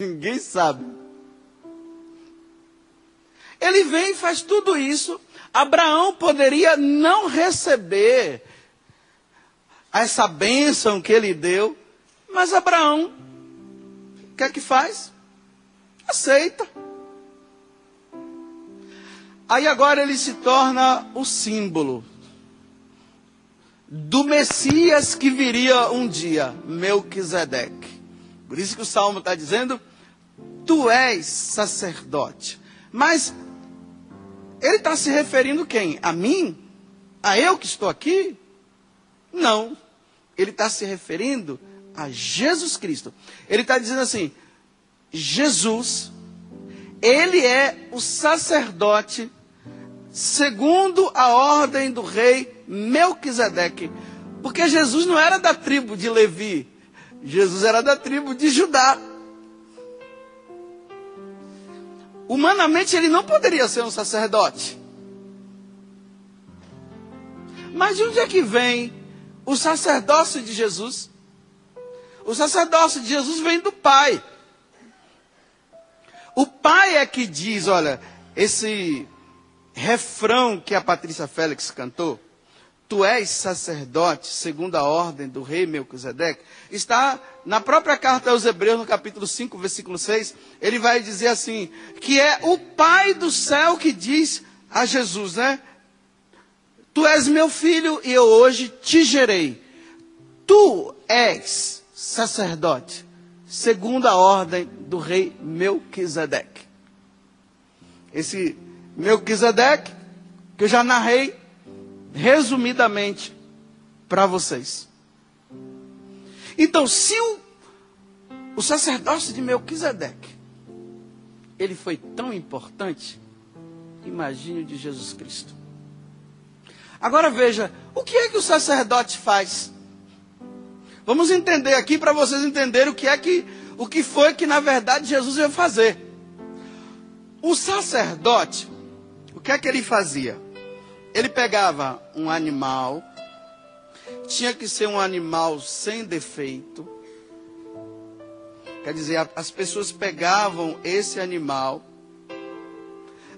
Ninguém sabe. Ele vem e faz tudo isso. Abraão poderia não receber essa bênção que ele deu, mas Abraão, o que é que faz? Aceita. Aí agora ele se torna o símbolo do Messias que viria um dia, Melquisedeque. Por isso que o Salmo está dizendo, tu és sacerdote. Mas ele está se referindo quem? A mim? A eu que estou aqui? Não. Ele está se referindo a Jesus Cristo. Ele está dizendo assim, Jesus, ele é o sacerdote segundo a ordem do rei Melquisedeque. Porque Jesus não era da tribo de Levi. Jesus era da tribo de Judá. Humanamente ele não poderia ser um sacerdote. Mas de onde é que vem o sacerdócio de Jesus? O sacerdócio de Jesus vem do Pai. O Pai é que diz, olha, esse refrão que a Patrícia Félix cantou, tu és sacerdote segundo a ordem do rei Melquisedeque, está na própria carta aos Hebreus, no capítulo 5, versículo 6, ele vai dizer assim, que é o Pai do céu que diz a Jesus, né? Tu és meu filho e eu hoje te gerei. Tu és sacerdote, segundo a ordem do rei Melquisedeque. Esse Melquisedeque, que eu já narrei resumidamente para vocês. Então, se o sacerdócio de Melquisedeque, ele foi tão importante, imagine o de Jesus Cristo. Agora veja, o que é que o sacerdote faz? Vamos entender aqui para vocês entenderem o que foi que na verdade Jesus ia fazer. O sacerdote, o que é que ele fazia? Ele pegava um animal, tinha que ser um animal sem defeito. Quer dizer, as pessoas pegavam esse animal,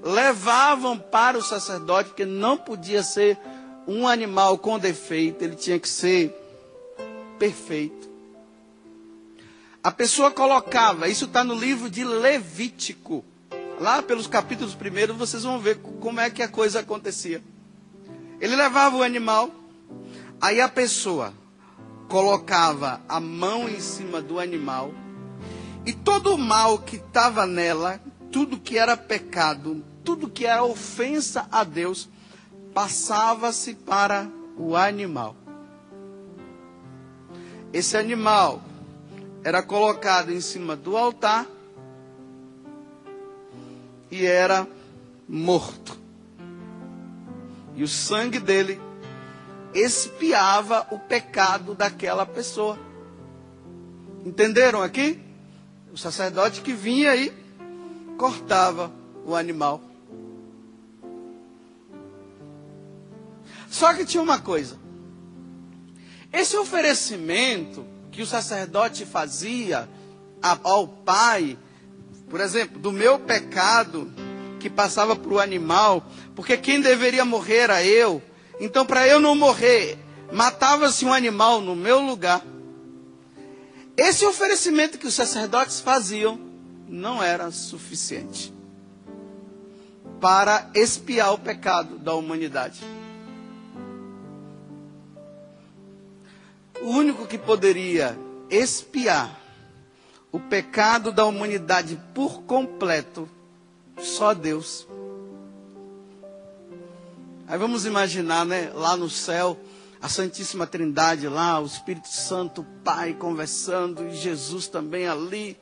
levavam para o sacerdote, porque não podia ser um animal com defeito, ele tinha que ser perfeito. A pessoa colocava, isso está no livro de Levítico, lá pelos capítulos primeiros, vocês vão ver como é que a coisa acontecia. Ele levava o animal, aí a pessoa colocava a mão em cima do animal, e todo o mal que estava nela, tudo que era pecado, tudo que era ofensa a Deus, passava-se para o animal. Esse animal era colocado em cima do altar e era morto. E o sangue dele expiava o pecado daquela pessoa. Entenderam aqui? O sacerdote que vinha aí cortava o animal. Só que tinha uma coisa. Esse oferecimento que o sacerdote fazia ao Pai, por exemplo, do meu pecado que passava para o animal, porque quem deveria morrer era eu. Então, para eu não morrer, matava-se um animal no meu lugar. Esse oferecimento que os sacerdotes faziam não era suficiente para expiar o pecado da humanidade. O único que poderia expiar o pecado da humanidade por completo, só Deus. Aí vamos imaginar, né, lá no céu, a Santíssima Trindade lá, o Espírito Santo, o Pai conversando, e Jesus também ali.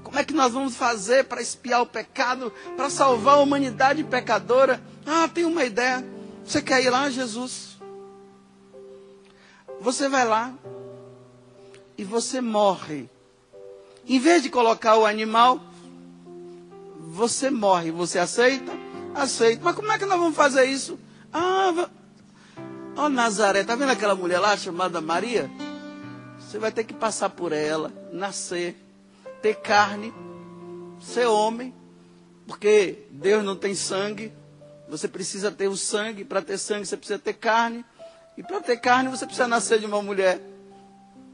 Como é que nós vamos fazer para expiar o pecado, para salvar a humanidade pecadora? Ah, tem uma ideia. Você quer ir lá, Jesus? Você vai lá e você morre. Em vez de colocar o animal, você morre. Você aceita? Aceita. Mas como é que nós vamos fazer isso? Ó Nazaré, tá vendo aquela mulher lá chamada Maria? Você vai ter que passar por ela, nascer, ter carne, ser homem, porque Deus não tem sangue. Você precisa ter o sangue. Para ter sangue você precisa ter carne. E para ter carne você precisa nascer de uma mulher.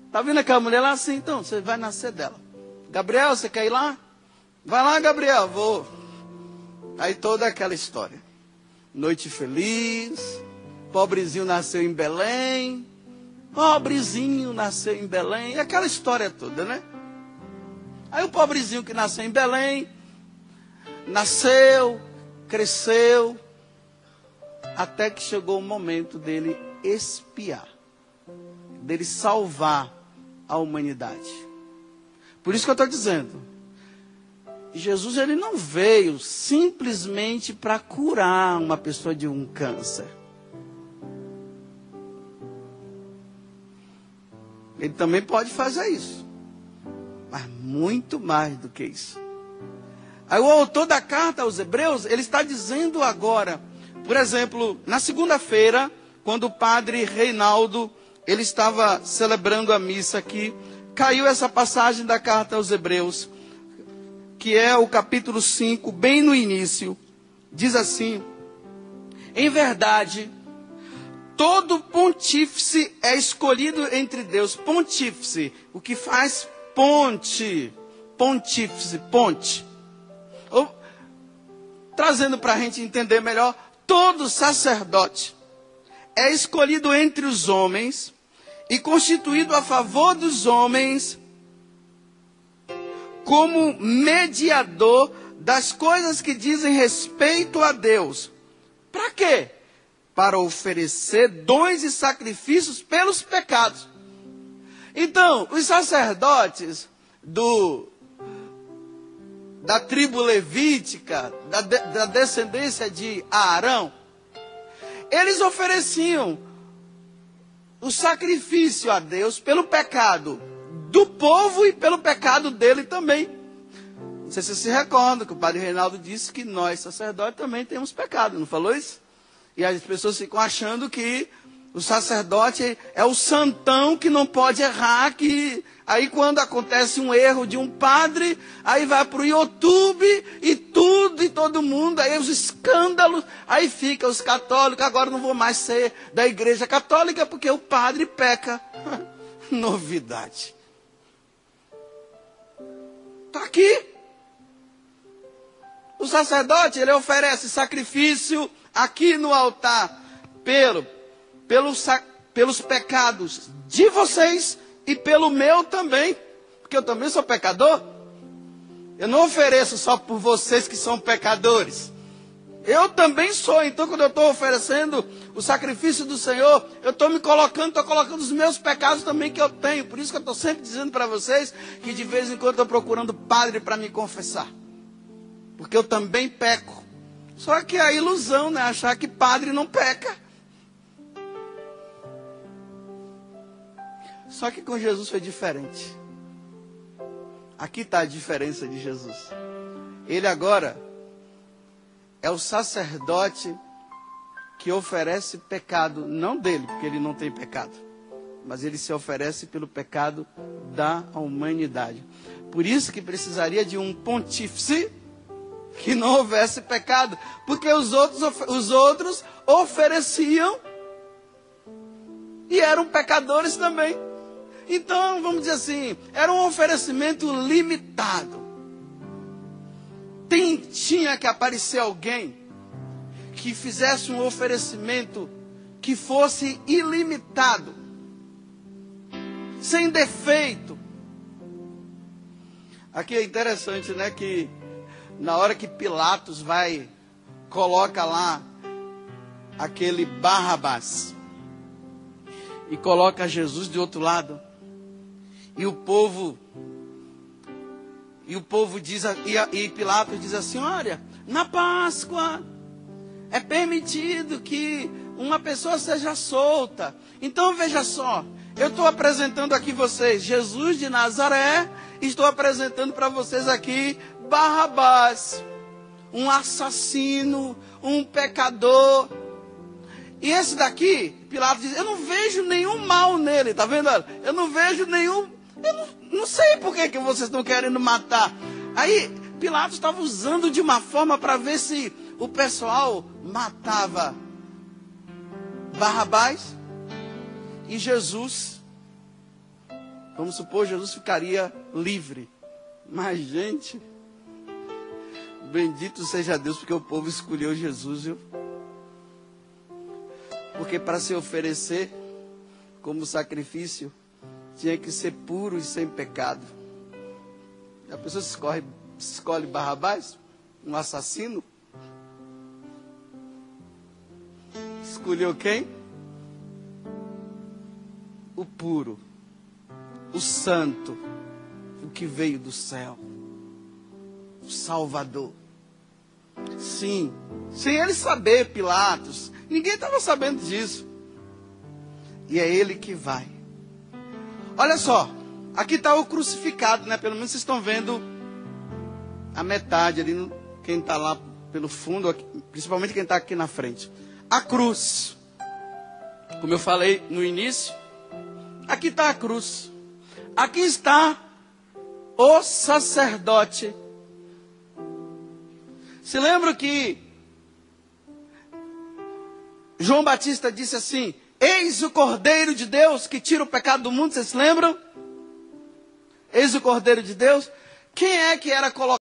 Está vendo aquela mulher lá assim? Então, você vai nascer dela. Gabriel, você quer ir lá? Vai lá, Gabriel, vou. Aí toda aquela história. Noite feliz. Pobrezinho nasceu em Belém. Pobrezinho nasceu em Belém. E aquela história toda, né? Aí o pobrezinho que nasceu em Belém, nasceu, cresceu, até que chegou o momento dele expiar, dele salvar a humanidade. Por isso que eu estou dizendo, Jesus ele não veio simplesmente para curar uma pessoa de um câncer. Ele também pode fazer isso, mas muito mais do que isso. Aí o autor da carta aos Hebreus, ele está dizendo agora, por exemplo, na segunda-feira, quando o padre Reinaldo, ele estava celebrando a missa aqui, caiu essa passagem da carta aos Hebreus, que é o capítulo 5, bem no início, diz assim: em verdade, todo pontífice é escolhido entre Deus. Pontífice, o que faz ponte, pontífice, ponte. Ou, trazendo para a gente entender melhor, todo sacerdote é escolhido entre os homens e constituído a favor dos homens como mediador das coisas que dizem respeito a Deus. Para quê? Para oferecer dons e sacrifícios pelos pecados. Então, os sacerdotes da tribo levítica, da descendência de Arão, eles ofereciam o sacrifício a Deus pelo pecado do povo e pelo pecado dele também. Não sei se você se recorda que o padre Reinaldo disse que nós, sacerdotes, também temos pecado, não falou isso? E as pessoas ficam achando que o sacerdote é o santão que não pode errar, que aí quando acontece um erro de um padre, aí vai para o YouTube e tudo e todo mundo, aí os escândalos, aí fica os católicos, agora não vou mais ser da igreja católica porque o padre peca. Novidade. Está aqui. O sacerdote, ele oferece sacrifício aqui no altar pelos pecados de vocês e pelo meu também, porque eu também sou pecador. Eu não ofereço só por vocês que são pecadores. Eu também sou, então quando eu estou oferecendo o sacrifício do Senhor, eu estou me colocando, estou colocando os meus pecados também que eu tenho. Por isso que eu estou sempre dizendo para vocês que de vez em quando estou procurando padre para me confessar. Porque eu também peco. Só que é a ilusão, né? Achar que padre não peca. Só que com Jesus foi diferente. Aqui está a diferença de Jesus. Ele agora é o sacerdote que oferece pecado, não dele, porque ele não tem pecado, mas ele se oferece pelo pecado da humanidade. Por isso que precisaria de um pontífice que não houvesse pecado, porque os outros ofereciam e eram pecadores também. Então, vamos dizer assim, era um oferecimento limitado. Tinha que aparecer alguém que fizesse um oferecimento que fosse ilimitado, sem defeito. Aqui é interessante, né, que na hora que Pilatos coloca lá aquele Barrabás e coloca Jesus de outro lado, e o povo diz, e Pilatos diz assim: olha, na Páscoa é permitido que uma pessoa seja solta. Então veja só, eu estou apresentando aqui vocês Jesus de Nazaré, estou apresentando para vocês aqui Barrabás, um assassino, um pecador. E esse daqui, Pilatos diz, eu não vejo nenhum mal nele, tá vendo? Eu não vejo nenhum Eu não sei por que vocês estão querendo matar. Aí Pilatos estava usando de uma forma para ver se o pessoal matava Barrabás e Jesus. Vamos supor, Jesus ficaria livre. Mas, gente, bendito seja Deus, porque o povo escolheu Jesus, viu? Porque para se oferecer como sacrifício, tinha que ser puro e sem pecado. A pessoa escolhe Barrabás, um assassino. Escolheu quem? O puro, o santo, o que veio do céu, o Salvador. Sim, sem ele saber, Pilatos, ninguém estava sabendo disso. E é ele que vai. Olha só, aqui está o crucificado, né? Pelo menos vocês estão vendo a metade ali, quem está lá pelo fundo, principalmente quem está aqui na frente. A cruz, como eu falei no início, aqui está a cruz. Aqui está o sacerdote. Se lembra que João Batista disse assim: eis o Cordeiro de Deus que tira o pecado do mundo. Vocês se lembram? Eis o Cordeiro de Deus. Quem é que era colocado